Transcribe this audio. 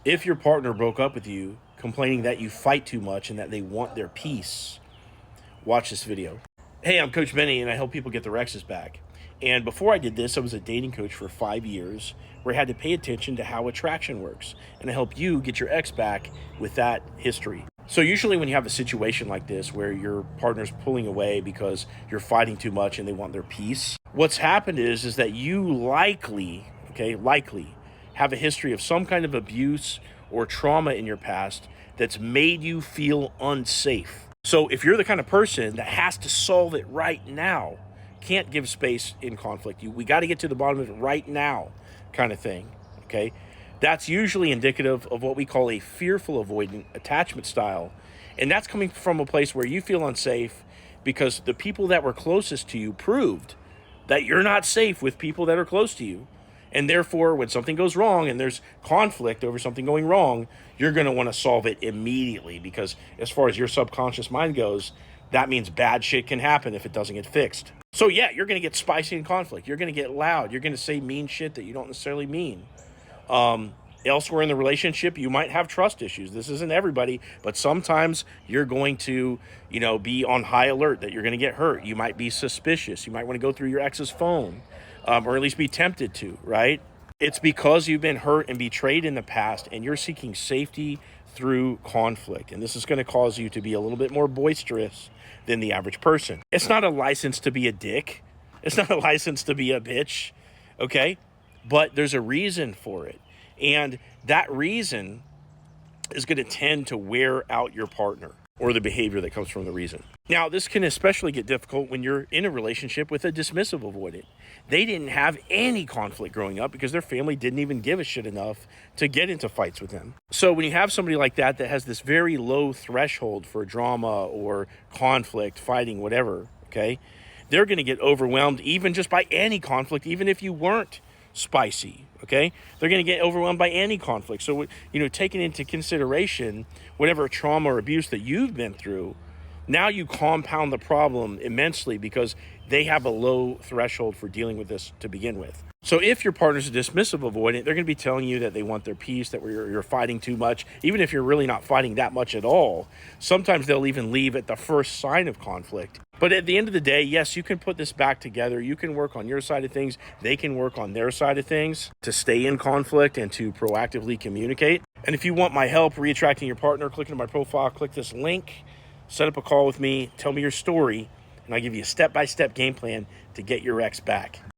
If your partner broke up with you, complaining that you fight too much and that they want their peace, watch this video. Hey, I'm Coach Benny, and I help people get their exes back. And before I did this, I was a dating coach for 5 years where I had to pay attention to how attraction works and to help you get your ex back with that history. So usually when you have a situation like this where your partner's pulling away because you're fighting too much and they want their peace, what's happened is that you likely have a history of some kind of abuse or trauma in your past that's made you feel unsafe. So if you're the kind of person that has to solve it right now, can't give space in conflict. We got to get to the bottom of it right now kind of thing, okay? That's usually indicative of what we call a fearful avoidant attachment style. And that's coming from a place where you feel unsafe because the people that were closest to you proved that you're not safe with people that are close to you. And therefore, when something goes wrong and there's conflict over something going wrong, you're going to want to solve it immediately because as far as your subconscious mind goes, that means bad shit can happen if it doesn't get fixed. So yeah, you're going to get spicy in conflict. You're going to get loud. You're going to say mean shit that you don't necessarily mean. Elsewhere in the relationship, you might have trust issues. This isn't everybody, but sometimes you're going to, be on high alert that you're going to get hurt. You might be suspicious. You might want to go through your ex's phone, or at least be tempted to, right? It's because you've been hurt and betrayed in the past and you're seeking safety through conflict. And this is going to cause you to be a little bit more boisterous than the average person. It's not a license to be a dick. It's not a license to be a bitch, okay? But there's a reason for it. And that reason is going to tend to wear out your partner or the behavior that comes from the reason. Now, this can especially get difficult when you're in a relationship with a dismissive avoidant. They didn't have any conflict growing up because their family didn't even give a shit enough to get into fights with them. So when you have somebody like that has this very low threshold for drama or conflict, fighting, whatever, okay, they're going to get overwhelmed even just by any conflict, even if you weren't spicy, okay? They're going to get overwhelmed by any conflict. So, taking into consideration whatever trauma or abuse that you've been through, now you compound the problem immensely because they have a low threshold for dealing with this to begin with. So if your partner's a dismissive avoidant, they're going to be telling you that they want their peace, that you're fighting too much, even if you're really not fighting that much at all. Sometimes they'll even leave at the first sign of conflict. But at the end of the day, yes, you can put this back together. You can work on your side of things. They can work on their side of things to stay in conflict and to proactively communicate. And if you want my help reattracting your partner, click into my profile, click this link, set up a call with me, tell me your story, and I'll give you a step-by-step game plan to get your ex back.